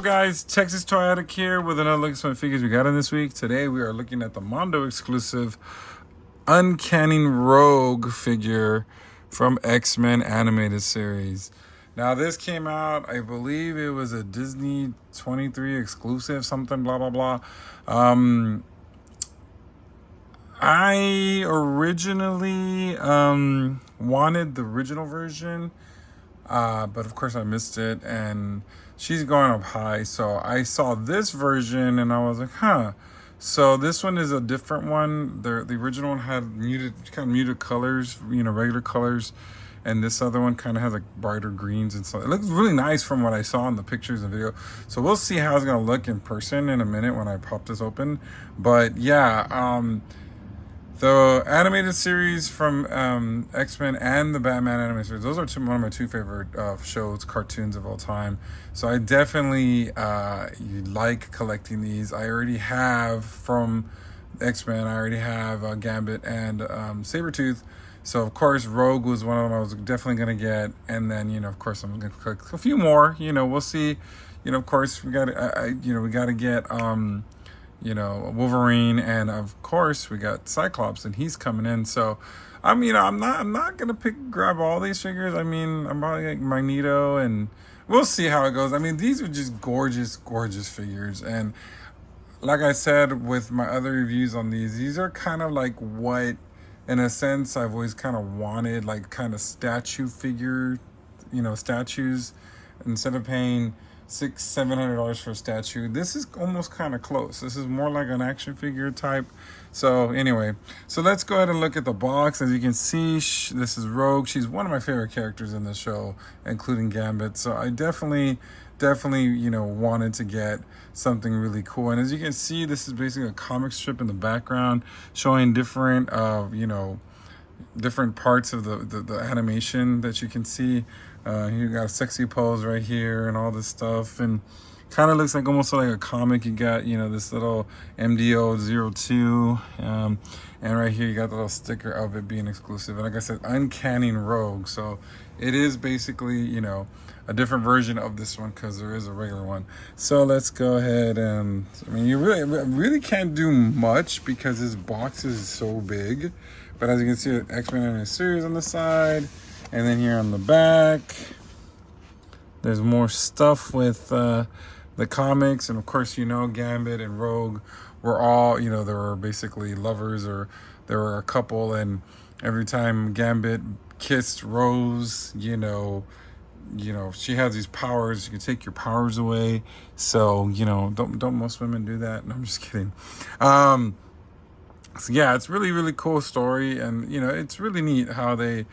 guys? Texas Toy Addict here with another look at some figures we got in this week. Today we are looking at the Mondo exclusive Uncanny Rogue figure from X-Men animated series. Now this came out, I believe it was a Disney 23 exclusive, something blah blah blah. I originally wanted the original version, but of course I missed it, and she's going up high. So I saw this version and I was like, huh. So this one is a different one. The original one had muted colors, regular colors, and this other one kind of has like brighter greens and so it looks really nice from what I saw in the pictures and video. So we'll see how it's gonna look in person in a minute when I pop this open. But yeah, the animated series from X-Men and the Batman animated series, those are one of my two favorite shows, cartoons of all time. So I definitely like collecting these. I already have from X-Men, I already have Gambit and Sabretooth. So of course Rogue was one of them I was definitely going to get. And then, of course I'm going to collect a few more. We'll see. Of course we got to, we got to get... Wolverine, and of course we got Cyclops, and he's coming in. So, I'm not gonna grab all these figures. I'm probably like Magneto, and we'll see how it goes. These are just gorgeous figures, and like I said with my other reviews on these are kind of like what, in a sense, I've always kind of wanted, like kind of statue figure, statues. Instead of paying $600-700 for a statue, this is almost kind of close. This is more like an action figure type. So anyway, so let's go ahead and look at the box. As you can see, this is Rogue. She's one of my favorite characters in the show, including Gambit. So I definitely wanted to get something really cool. And as you can see, this is basically a comic strip in the background showing different different parts of the animation that you can see. You got a sexy pose right here and all this stuff, and kind of looks like almost like a comic. You got this little MDO02, and right here you got the little sticker of it being exclusive. And like I said, Uncanny Rogue, so it is basically a different version of this one because there is a regular one. So let's go ahead and you really can't do much because this box is so big. But as you can see, X-Men animated series on the side. And then here on the back, there's more stuff with the comics. And of course, Gambit and Rogue were all, they were basically lovers, or they were a couple. And every time Gambit kissed Rose, she has these powers. You can take your powers away. So, don't most women do that? No, I'm just kidding. So yeah, it's really cool story, and it's really neat how they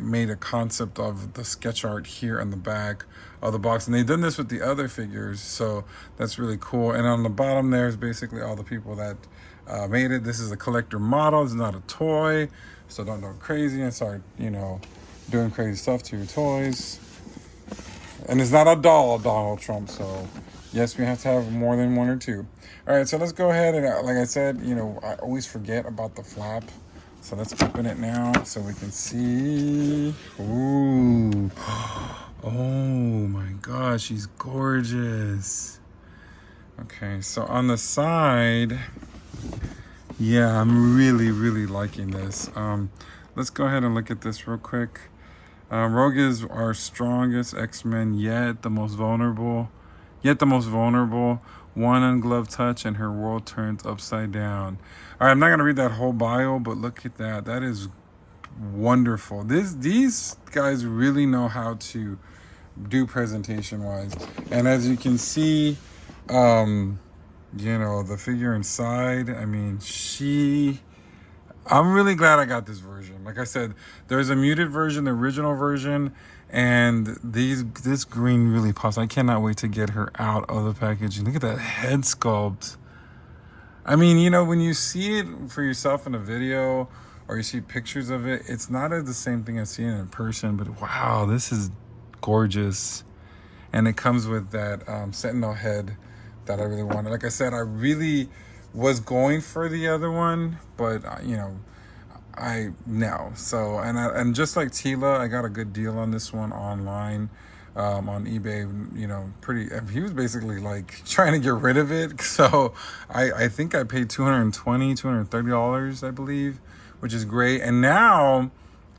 made a concept of the sketch art here on the back of the box, and they've done this with the other figures, so that's really cool. And on the bottom there's basically all the people that made it. This is a collector model, it's not a toy, so don't go crazy and start doing crazy stuff to your toys. And it's not a doll, Donald Trump, so yes, we have to have more than one or two. All right, so let's go ahead and, like I said, I always forget about the flap. So let's open it now so we can see. Ooh. Oh my gosh, she's gorgeous. Okay, so on the side, yeah, I'm really liking this. Let's go ahead and look at this real quick. Rogue is our strongest X-Men, yet the most vulnerable. One ungloved touch and her world turns upside down. All right, I'm not going to read that whole bio, but look at that. That is wonderful. These guys really know how to do presentation-wise. And as you can see, the figure inside, I'm really glad I got this version. Like I said, there's a muted version, the original version, and this green really pops. I cannot wait to get her out of the packaging. Look at that head sculpt. When you see it for yourself in a video or you see pictures of it, it's not the same thing as seeing it in person, but wow, this is gorgeous. And it comes with that Sentinel head that I really wanted. Like I said, I really was going for the other one, but I know. So and just like Tila, I got a good deal on this one online. on eBay. You know, pretty. He was basically like trying to get rid of it. So I think I paid $230, I believe, which is great. And now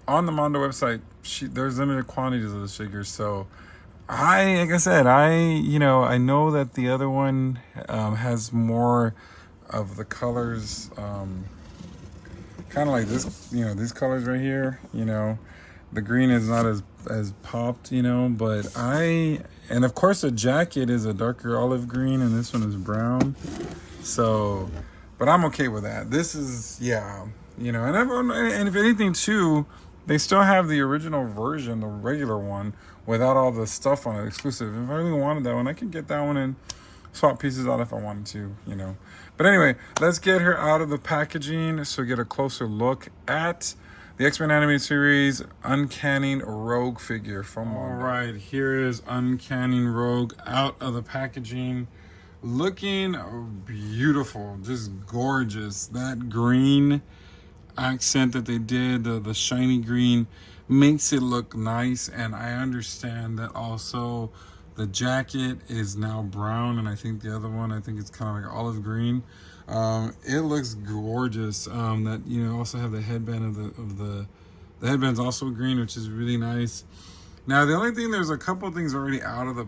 on the Mondo website, there's limited quantities of the figures. So like I said, I know that the other one has more of the colors, kind of like this, these colors right here. The green is not as popped, but and of course the jacket is a darker olive green and this one is brown. So, but I'm okay with that. This is, and everyone, and if anything too, they still have the original version, the regular one, without all the stuff on it, exclusive. If I really wanted that one, I could get that one and swap pieces out if I wanted to. But anyway, let's get her out of the packaging so get a closer look at the X-Men animated series Uncanny Rogue figure from Mondo. All right, here is Uncanny Rogue out of the packaging. Looking beautiful, just gorgeous. That green accent that they did, the shiny green, makes it look nice. And I understand that also the jacket is now brown, and I think the other one, I think it's kind of like olive green. It looks gorgeous. That also have the headband of the headband's also green, which is really nice. Now the only thing, there's a couple things already out of the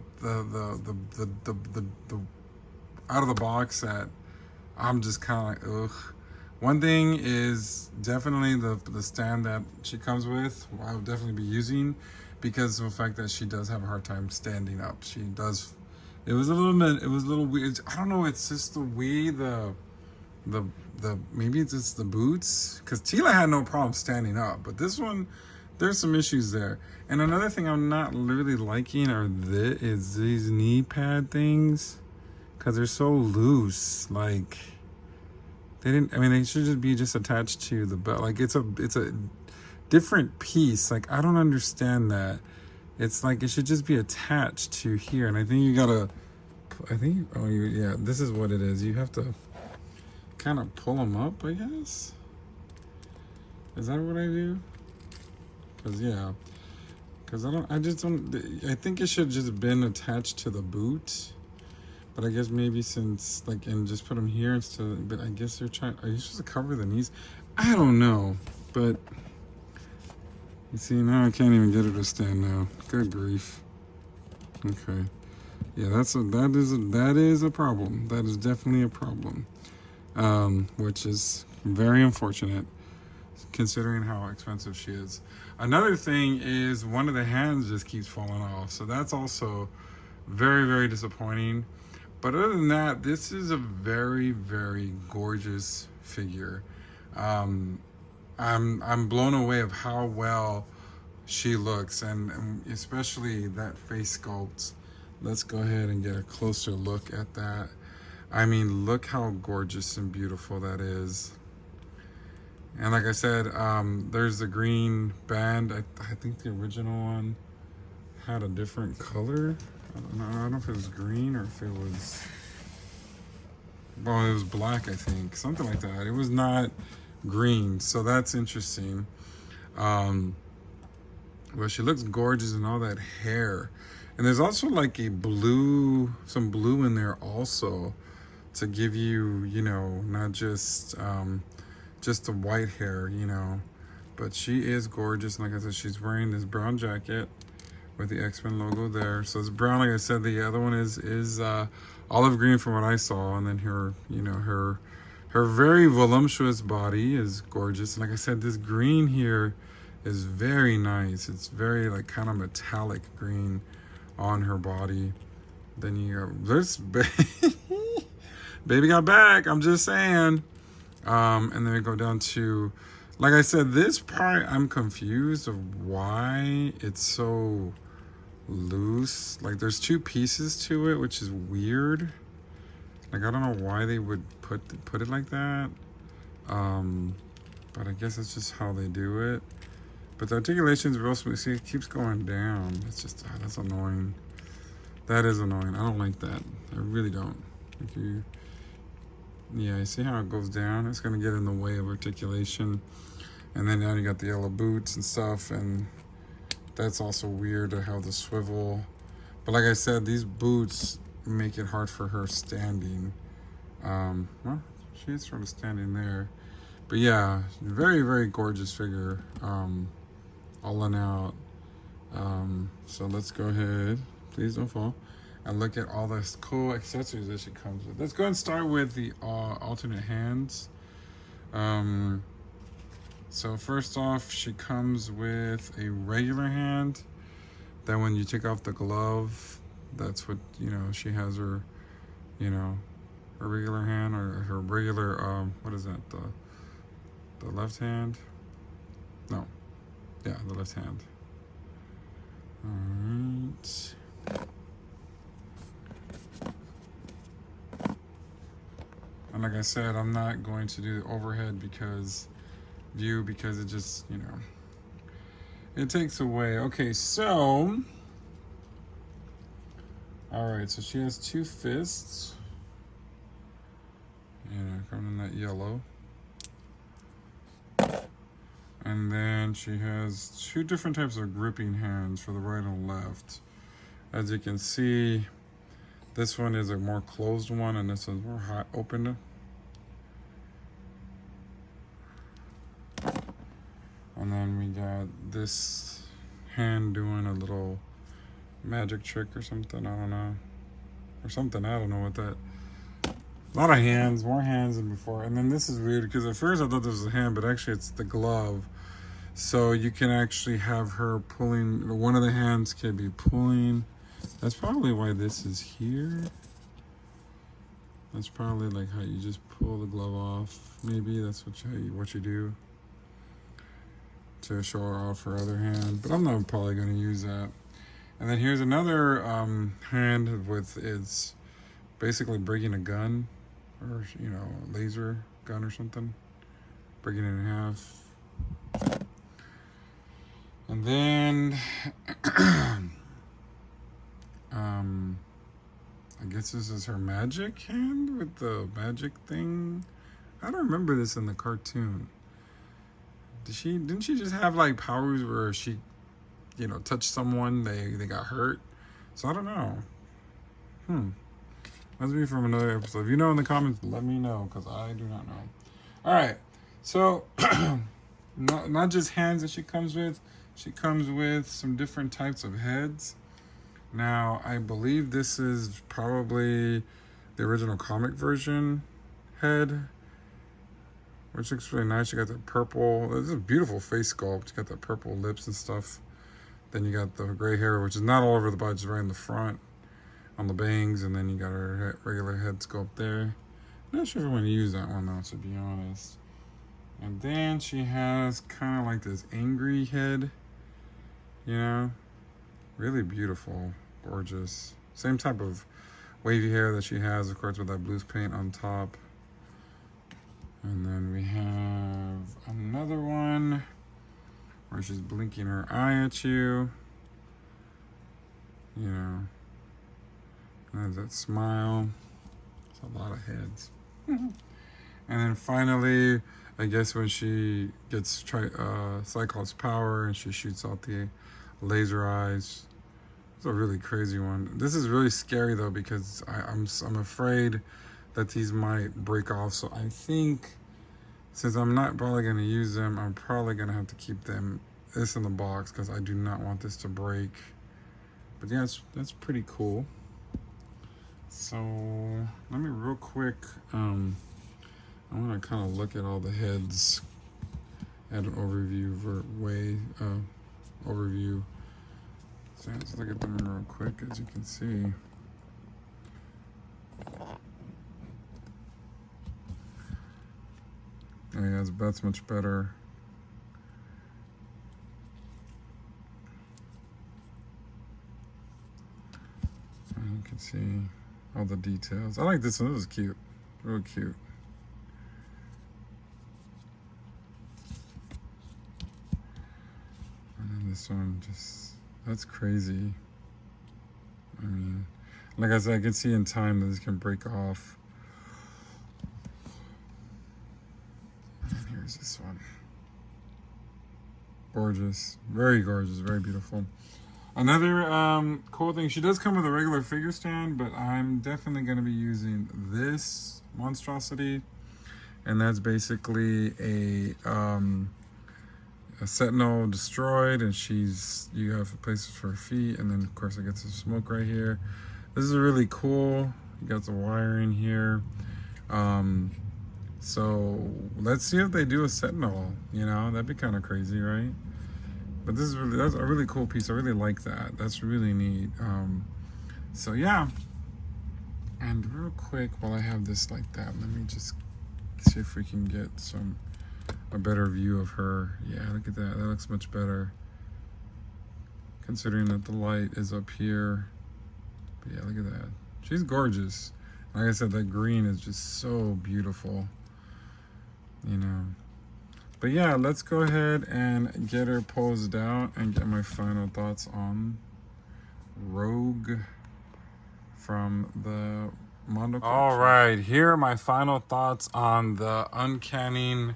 out of the box that I'm just kind of like, ugh. One thing is definitely the stand that she comes with. I would definitely be using, because of the fact that she does have a hard time standing up. She does. It was a little weird. I don't know. It's just the way the maybe it's just the boots. Because Tila had no problem standing up, but this one, there's some issues there. And another thing I'm not really liking is these knee pad things, because they're so loose. Like, they should just be attached to the belt. Like, it's a different piece. Like, I don't understand that. It's like it should just be attached to here. And I think you gotta, this is what it is. You have to kind of pull them up, I guess. Is that what I do? Because I think it should just been attached to the boot. But I guess maybe since, and just put them here instead. But I guess are you supposed to cover the knees? I don't know. But you see, now I can't even get her to stand now. Good grief. Okay. Yeah, that is a problem. That is definitely a problem. Which is very unfortunate, considering how expensive she is. Another thing is one of the hands just keeps falling off. So that's also very, very disappointing. But other than that, this is a very, very gorgeous figure. I'm blown away of how well she looks, and especially that face sculpt. Let's go ahead and get a closer look at that. I mean, look how gorgeous and beautiful that is. And like I said, there's the green band. I think the original one had a different color. I don't know if it was green or if it was... Well, it was black, I think. Something like that. It was not green, so that's interesting. Well, she looks gorgeous in all that hair. And there's also like some blue in there also, to give you, not just the white hair, But she is gorgeous. And like I said, she's wearing this brown jacket with the X-Men logo there. So it's brown, like I said. The other one is olive green from what I saw. And then her very voluptuous body is gorgeous. And like I said, this green here is very nice. It's very kind of metallic green on her body. Then there's baby got back. I'm just saying. And then we go down to, like I said, this part I'm confused of why it's so loose. Like, there's two pieces to it, which is weird. Like, I don't know why they would put it like that. But I guess it's just how they do it. But the articulation's real smooth. See, it keeps going down. It's just, that's annoying. That is annoying. I don't like that. I really don't. Yeah, you see how it goes down? It's going to get in the way of articulation. And then now you got the yellow boots and stuff. And that's also weird to have the swivel But like I said, these boots make it hard for her standing. Well, she is sort of standing there. But yeah, very, very gorgeous figure. All in out. So let's go ahead. Please don't fall. And look at all the cool accessories that she comes with. Let's go and start with the alternate hands. So first off, she comes with a regular hand. Then when you take off the glove, that's what, she has her, her regular hand or her regular, what is that, the left hand? No. Yeah, the left hand. Alright. And like I said, I'm not going to do the overhead view because it just, it takes away. Okay, so, all right, so she has 2 fists. Coming in that yellow. And then she has 2 different types of gripping hands for the right and left. As you can see, this one is a more closed one, and this one's more open. And then we got this hand doing a little magic trick or something, I don't know. Or something, I don't know what that. A lot of hands, more hands than before. And then this is weird because at first I thought this was a hand, but actually it's the glove. So you can actually have her pulling, one of the hands can be pulling. That's probably why this is here. That's probably like how you just pull the glove off. Maybe that's what you do to show her off her other hand. But I'm not probably going to use that. And then here's another hand with it's basically breaking a gun or, laser gun or something. Breaking it in half. And then, I guess this is her magic hand with the magic thing. I don't remember this in the cartoon. Didn't she just have like powers where she, touched someone, they got hurt? So I don't know. Must be from another episode. If you know in the comments, let me know, because I do not know. All right. So, not just hands that she comes with. She comes with some different types of heads. Now, I believe this is probably the original comic version head, which looks really nice. You got the purple. This is a beautiful face sculpt. You got the purple lips and stuff. Then you got the gray hair, which is not all over the body, just right in the front on the bangs. And then you got her regular head sculpt there. Not sure if I'm going to use that one, though, to be honest. And then she has kind of like this angry head. Really beautiful, gorgeous. Same type of wavy hair that she has, of course, with that blues paint on top. And then we have another one where she's blinking her eye at you. And there's that smile. It's a lot of heads. And then finally, I guess when she gets Cyclops power and she shoots out the laser eyes. It's a really crazy one. This is really scary though, because I'm afraid that these might break off. So I think, since I'm not probably going to use them, I'm probably going to have to keep this in the box, because I do not want this to break. But yeah, that's pretty cool. So let me real quick, I want to kind of look at all the heads at an overview overview. So let's look at them real quick, as you can see. Oh yeah, that's much better. And you can see all the details. I like this one. This is cute. Real cute. And then this one, that's crazy. I mean, like I said, I can see in time that this can break off. And here's this one. Gorgeous. Very gorgeous. Very beautiful. Another cool thing, she does come with a regular figure stand, but I'm definitely going to be using this monstrosity, and that's basically a Sentinel destroyed, and you have places for her feet, and then of course I get some smoke right here. This is really cool. You got the wiring here. So let's see if they do a Sentinel. You know, that'd be kind of crazy, right? But that's a really cool piece. I really like that. That's really neat. So yeah. And real quick, while I have this like that, let me just see if we can get a better view of her. Yeah, look at that. That looks much better, considering that the light is up here. But yeah, look at that. She's gorgeous. Like I said, that green is just so beautiful, you know. But yeah, let's go ahead and get her posed out and get my final thoughts on Rogue from the Mondo collection. All right, here are my final thoughts on the Uncanny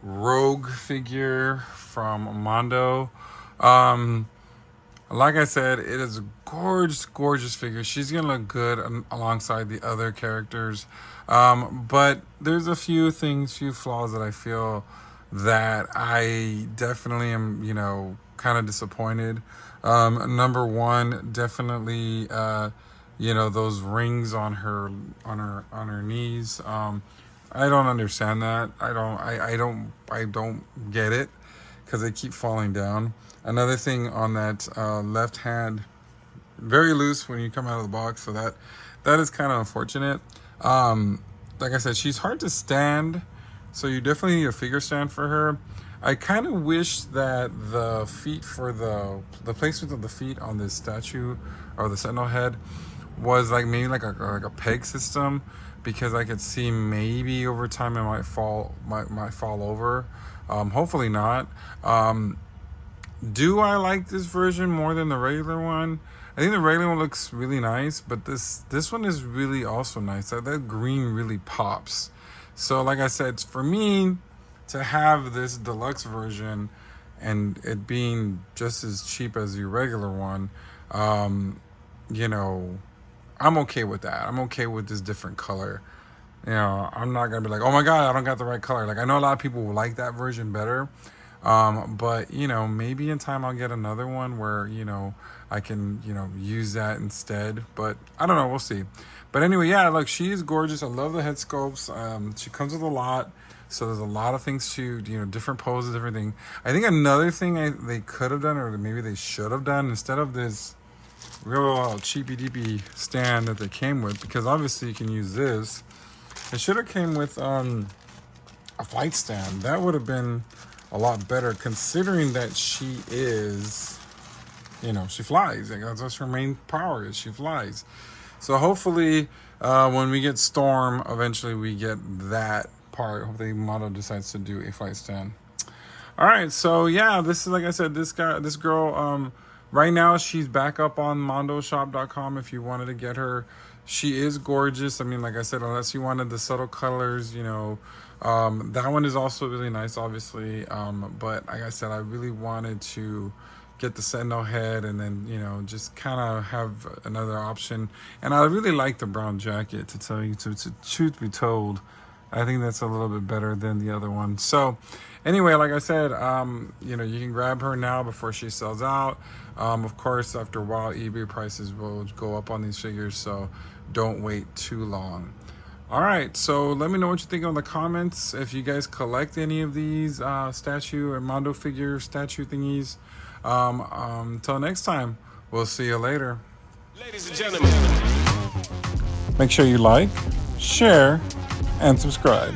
Rogue figure from Mondo. Like I said, it is a gorgeous figure. She's gonna look good alongside the other characters, but there's a few flaws that I feel that I definitely am, you know, kind of disappointed. Number one, definitely, you know, those rings on her knees. I don't understand that. I don't get it, because they keep falling down. Another thing on that left hand, very loose when you come out of the box, so that is kind of unfortunate. Like I said, she's hard to stand, so you definitely need a figure stand for her. I kind of wish that the feet for the placement of the feet on this statue or the Sentinel head was like maybe like a peg system, because I could see maybe over time it might fall over. Hopefully not. Do I like this version more than the regular one? I think the regular one looks really nice, but this one is really also nice. That green really pops. So like I said, for me to have this deluxe version and it being just as cheap as the regular one, you know, I'm okay with that. I'm okay with this different color. You know, I'm not gonna be like, oh my god, I don't got the right color. Like, I know a lot of people will like that version better, but you know, maybe in time I'll get another one where, you know, I can, you know, use that instead. But I don't know, we'll see. But anyway, yeah, look, she is gorgeous. I love the head sculpts. She comes with a lot, so there's a lot of things to, you know, different poses, everything. I think another thing they could have done, or maybe they should have done, instead of this real cheapy deepy stand that they came with, because obviously you can use this, it should have came with a flight stand. That would have been a lot better, considering that she is, you know, she flies. Like, that's her main power, is she flies. So hopefully when we get Storm, eventually we get that part. Hopefully Mondo decides to do a flight stand. All right, so yeah, this is, like I said, this girl, right now she's back up on mondoshop.com if you wanted to get her. She is gorgeous. I mean, like I said, unless you wanted the subtle colors, you know, that one is also really nice, obviously. But like I said, I really wanted to get the Sentinel head and then, you know, just kind of have another option. And I really like the brown jacket, to tell you, to truth be told. I think that's a little bit better than the other one. So anyway, like I said, you know, you can grab her now before she sells out. Of course, after a while, eBay prices will go up on these figures, so don't wait too long. All right, so let me know what you think in the comments. If you guys collect any of these statue or Mondo figure statue thingies. Until next time, we'll see you later. Ladies and gentlemen, make sure you like, share, and subscribe.